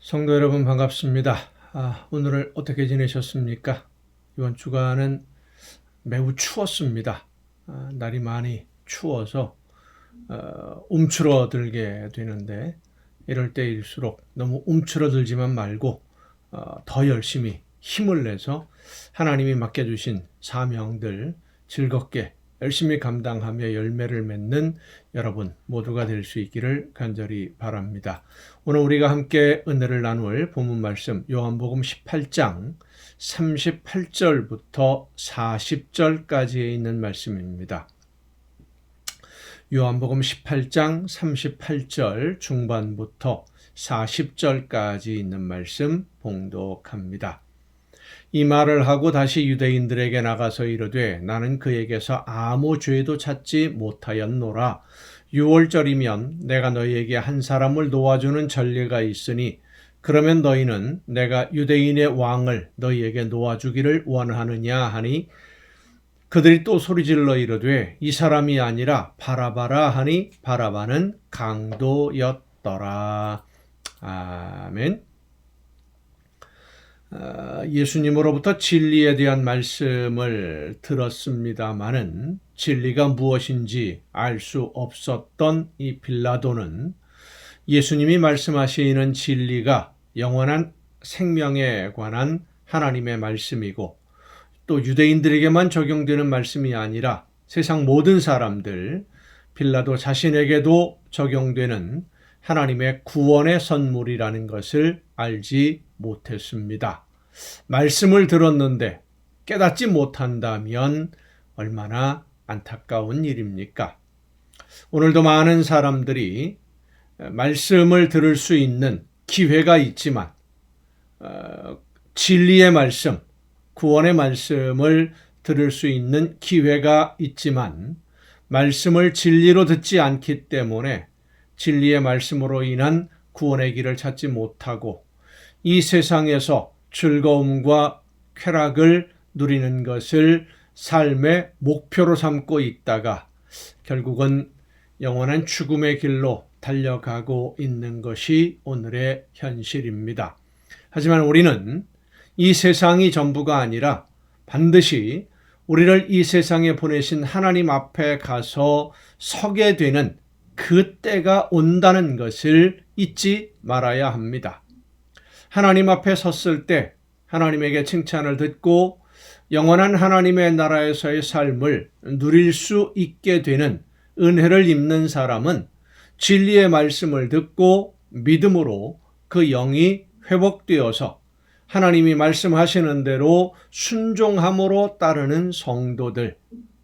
성도 여러분 반갑습니다. 오늘을 어떻게 지내셨습니까? 이번 주간은 매우 추웠습니다. 날이 많이 추워서 움츠러들게 되는데 이럴 때일수록 너무 움츠러들지만 말고 더 열심히 힘을 내서 하나님이 맡겨주신 사명들 즐겁게 열심히 감당하며 열매를 맺는 여러분 모두가 될 수 있기를 간절히 바랍니다. 오늘 우리가 함께 은혜를 나눌 본문 말씀 요한복음 18장 38절부터 40절까지에 있는 말씀입니다. 요한복음 18장 38절 중반부터 40절까지 있는 말씀 봉독합니다. 이 말을 하고 다시 유대인들에게 나가서 이르되 나는 그에게서 아무 죄도 찾지 못하였노라. 6월절이면 내가 너희에게 한 사람을 놓아주는 전례가 있으니 그러면 너희는 내가 유대인의 왕을 너희에게 놓아주기를 원하느냐 하니 그들이 또 소리질러 이르되 이 사람이 아니라 바라바라 하니 바라바는 강도였더라. 아멘. 예수님으로부터 진리에 대한 말씀을 들었습니다마는 진리가 무엇인지 알 수 없었던 이 빌라도는 예수님이 말씀하시는 진리가 영원한 생명에 관한 하나님의 말씀이고 또 유대인들에게만 적용되는 말씀이 아니라 세상 모든 사람들, 빌라도 자신에게도 적용되는 하나님의 구원의 선물이라는 것을 알지 못했습니다. 말씀을 들었는데 깨닫지 못한다면 얼마나 안타까운 일입니까? 오늘도 많은 사람들이 말씀을 들을 수 있는 기회가 있지만 진리의 말씀, 구원의 말씀을 들을 수 있는 기회가 있지만 말씀을 진리로 듣지 않기 때문에 진리의 말씀으로 인한 구원의 길을 찾지 못하고 이 세상에서 즐거움과 쾌락을 누리는 것을 삶의 목표로 삼고 있다가 결국은 영원한 죽음의 길로 달려가고 있는 것이 오늘의 현실입니다. 하지만 우리는 이 세상이 전부가 아니라 반드시 우리를 이 세상에 보내신 하나님 앞에 가서 서게 되는 그 때가 온다는 것을 잊지 말아야 합니다. 하나님 앞에 섰을 때 하나님에게 칭찬을 듣고 영원한 하나님의 나라에서의 삶을 누릴 수 있게 되는 은혜를 입는 사람은 진리의 말씀을 듣고 믿음으로 그 영이 회복되어서 하나님이 말씀하시는 대로 순종함으로 따르는 성도들,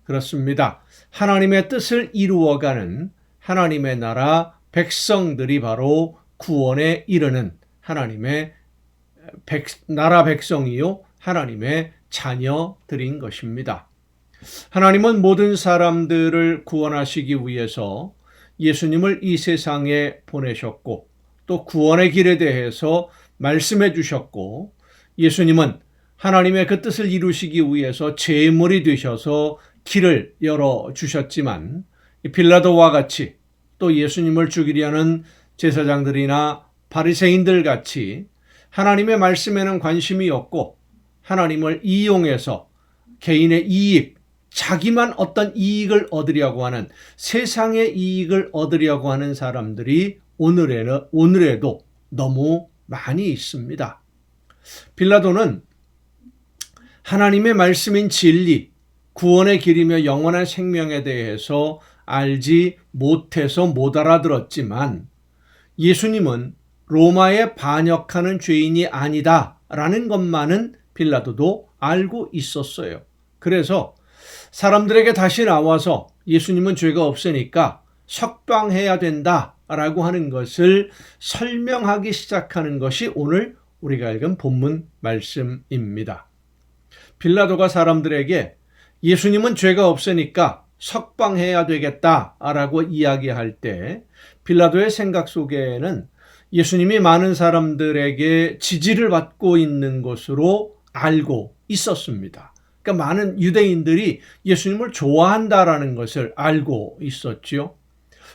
그렇습니다. 하나님의 뜻을 이루어가는 하나님의 나라 백성들이 바로 구원에 이르는 하나님의 나라 백성이요 하나님의 자녀들인 것입니다. 하나님은 모든 사람들을 구원하시기 위해서 예수님을 이 세상에 보내셨고 또 구원의 길에 대해서 말씀해 주셨고 예수님은 하나님의 그 뜻을 이루시기 위해서 제물이 되셔서 길을 열어주셨지만 빌라도와 같이 또 예수님을 죽이려는 제사장들이나 바리새인들 같이 하나님의 말씀에는 관심이 없고 하나님을 이용해서 개인의 이익, 자기만 어떤 이익을 얻으려고 하는 세상의 이익을 얻으려고 하는 사람들이 오늘에도 너무 많이 있습니다. 빌라도는 하나님의 말씀인 진리, 구원의 길이며 영원한 생명에 대해서 알지 못해서 못 알아들었지만 예수님은 로마에 반역하는 죄인이 아니다라는 것만은 빌라도도 알고 있었어요. 그래서 사람들에게 다시 나와서 예수님은 죄가 없으니까 석방해야 된다라고 하는 것을 설명하기 시작하는 것이 오늘 우리가 읽은 본문 말씀입니다. 빌라도가 사람들에게 예수님은 죄가 없으니까 석방해야 되겠다라고 이야기할 때 빌라도의 생각 속에는 예수님이 많은 사람들에게 지지를 받고 있는 것으로 알고 있었습니다. 그러니까 많은 유대인들이 예수님을 좋아한다라는 것을 알고 있었지요.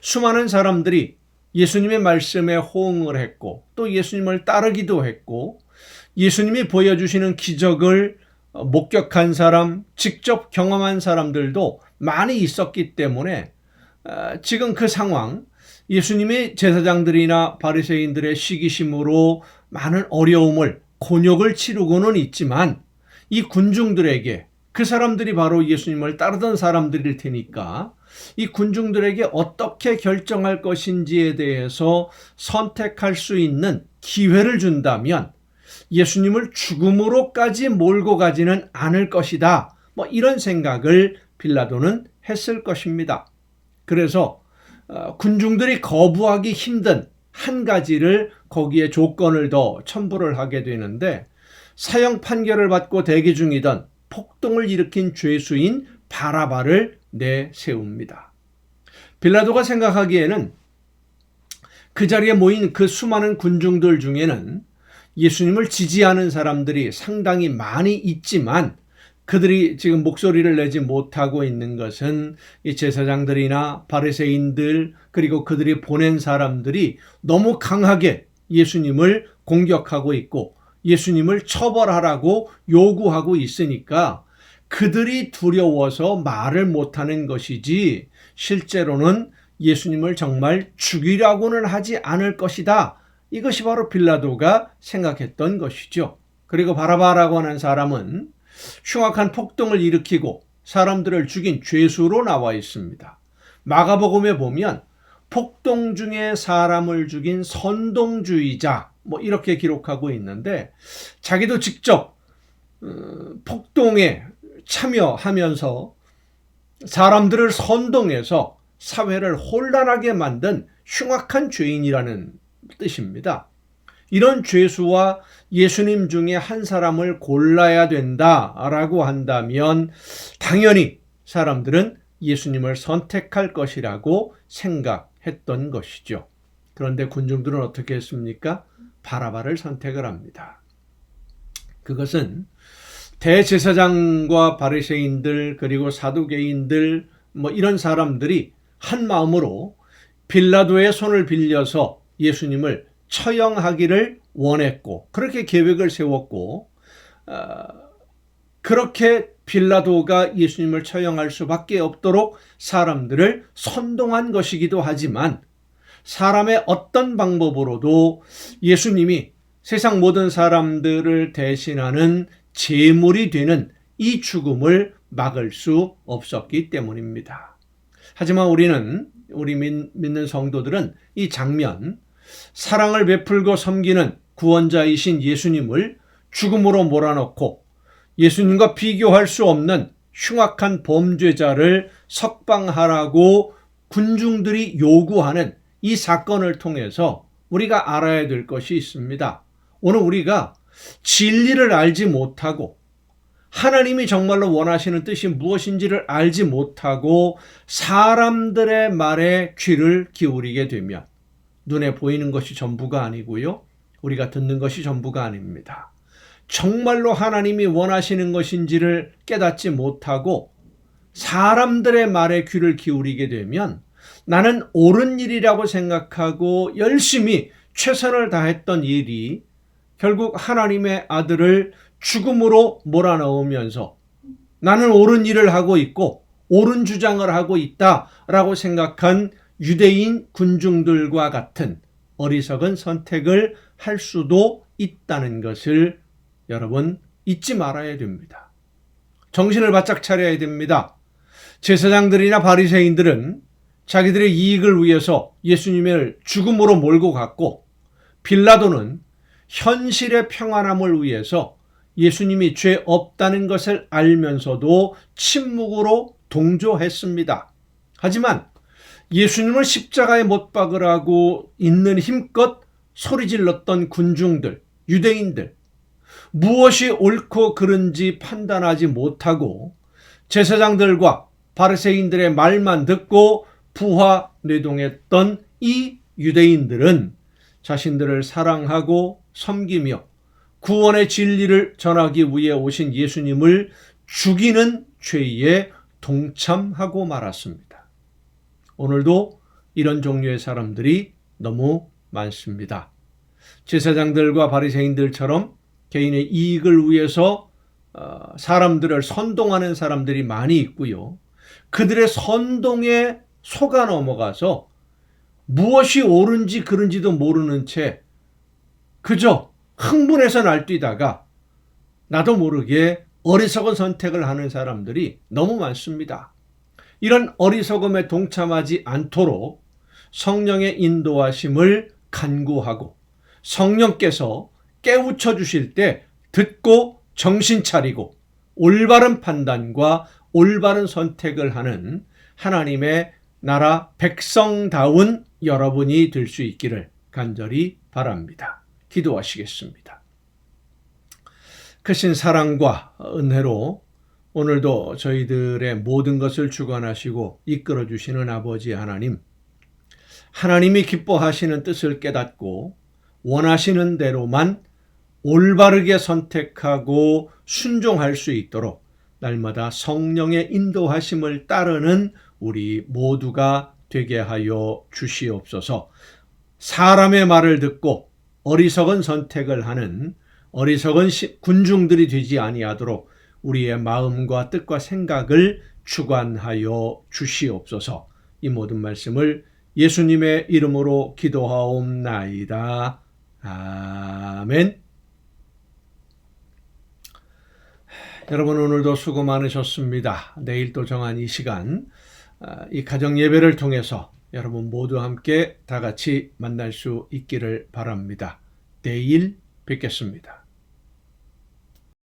수많은 사람들이 예수님의 말씀에 호응을 했고 또 예수님을 따르기도 했고 예수님이 보여주시는 기적을 목격한 사람, 직접 경험한 사람들도 많이 있었기 때문에 지금 그 상황, 예수님이 제사장들이나 바리새인들의 시기심으로 많은 어려움을, 곤욕을 치르고는 있지만 이 군중들에게, 그 사람들이 바로 예수님을 따르던 사람들일 테니까 이 군중들에게 어떻게 결정할 것인지에 대해서 선택할 수 있는 기회를 준다면 예수님을 죽음으로까지 몰고 가지는 않을 것이다. 이런 생각을 빌라도는 했을 것입니다. 그래서 군중들이 거부하기 힘든 한 가지를 거기에 조건을 더 첨부를 하게 되는데 사형 판결을 받고 대기 중이던 폭동을 일으킨 죄수인 바라바를 내세웁니다. 빌라도가 생각하기에는 그 자리에 모인 그 수많은 군중들 중에는 예수님을 지지하는 사람들이 상당히 많이 있지만 그들이 지금 목소리를 내지 못하고 있는 것은 이 제사장들이나 바리새인들 그리고 그들이 보낸 사람들이 너무 강하게 예수님을 공격하고 있고 예수님을 처벌하라고 요구하고 있으니까 그들이 두려워서 말을 못하는 것이지 실제로는 예수님을 정말 죽이라고는 하지 않을 것이다. 이것이 바로 빌라도가 생각했던 것이죠. 그리고 바라바라고 하는 사람은 흉악한 폭동을 일으키고 사람들을 죽인 죄수로 나와 있습니다. 마가복음에 보면 폭동 중에 사람을 죽인 선동주의자 이렇게 기록하고 있는데 자기도 직접 폭동에 참여하면서 사람들을 선동해서 사회를 혼란하게 만든 흉악한 죄인이라는 뜻입니다. 이런 죄수와 예수님 중에 한 사람을 골라야 된다라고 한다면 당연히 사람들은 예수님을 선택할 것이라고 생각했던 것이죠. 그런데 군중들은 어떻게 했습니까? 바라바를 선택을 합니다. 그것은 대제사장과 바리새인들 그리고 사두개인들 이런 사람들이 한 마음으로 빌라도의 손을 빌려서 예수님을 처형하기를 원했고 그렇게 계획을 세웠고 그렇게 빌라도가 예수님을 처형할 수밖에 없도록 사람들을 선동한 것이기도 하지만 사람의 어떤 방법으로도 예수님이 세상 모든 사람들을 대신하는 제물이 되는 이 죽음을 막을 수 없었기 때문입니다. 하지만 우리 믿는 성도들은 이 장면, 사랑을 베풀고 섬기는 구원자이신 예수님을 죽음으로 몰아넣고 예수님과 비교할 수 없는 흉악한 범죄자를 석방하라고 군중들이 요구하는 이 사건을 통해서 우리가 알아야 될 것이 있습니다. 오늘 우리가 진리를 알지 못하고 하나님이 정말로 원하시는 뜻이 무엇인지를 알지 못하고 사람들의 말에 귀를 기울이게 되면 눈에 보이는 것이 전부가 아니고요. 우리가 듣는 것이 전부가 아닙니다. 정말로 하나님이 원하시는 것인지를 깨닫지 못하고 사람들의 말에 귀를 기울이게 되면 나는 옳은 일이라고 생각하고 열심히 최선을 다했던 일이 결국 하나님의 아들을 죽음으로 몰아넣으면서 나는 옳은 일을 하고 있고 옳은 주장을 하고 있다라고 생각한 유대인 군중들과 같은 어리석은 선택을 할 수도 있다는 것을 여러분 잊지 말아야 됩니다. 정신을 바짝 차려야 됩니다. 제사장들이나 바리새인들은 자기들의 이익을 위해서 예수님을 죽음으로 몰고 갔고 빌라도는 현실의 평안함을 위해서 예수님이 죄 없다는 것을 알면서도 침묵으로 동조했습니다. 하지만 예수님을 십자가에 못 박으라고 있는 힘껏 소리질렀던 군중들, 유대인들, 무엇이 옳고 그른지 판단하지 못하고 제사장들과 바리새인들의 말만 듣고 부하뇌동했던 이 유대인들은 자신들을 사랑하고 섬기며 구원의 진리를 전하기 위해 오신 예수님을 죽이는 죄에 동참하고 말았습니다. 오늘도 이런 종류의 사람들이 너무 많습니다. 제사장들과 바리새인들처럼 개인의 이익을 위해서 사람들을 선동하는 사람들이 많이 있고요. 그들의 선동에 속아 넘어가서 무엇이 옳은지 그른지도 모르는 채 그저 흥분해서 날뛰다가 나도 모르게 어리석은 선택을 하는 사람들이 너무 많습니다. 이런 어리석음에 동참하지 않도록 성령의 인도하심을 간구하고 성령께서 깨우쳐 주실 때 듣고 정신 차리고 올바른 판단과 올바른 선택을 하는 하나님의 나라 백성다운 여러분이 될 수 있기를 간절히 바랍니다. 기도하시겠습니다. 크신 사랑과 은혜로 오늘도 저희들의 모든 것을 주관하시고 이끌어 주시는 아버지 하나님, 하나님이 기뻐하시는 뜻을 깨닫고 원하시는 대로만 올바르게 선택하고 순종할 수 있도록 날마다 성령의 인도하심을 따르는 우리 모두가 되게 하여 주시옵소서. 사람의 말을 듣고 어리석은 선택을 하는 어리석은 군중들이 되지 아니하도록 우리의 마음과 뜻과 생각을 주관하여 주시옵소서. 이 모든 말씀을 예수님의 이름으로 기도하옵나이다. 아멘. 여러분 오늘도 수고 많으셨습니다. 내일 또 정한 이 시간 이 가정 예배를 통해서 여러분 모두 함께 다 같이 만날 수 있기를 바랍니다. 내일 뵙겠습니다.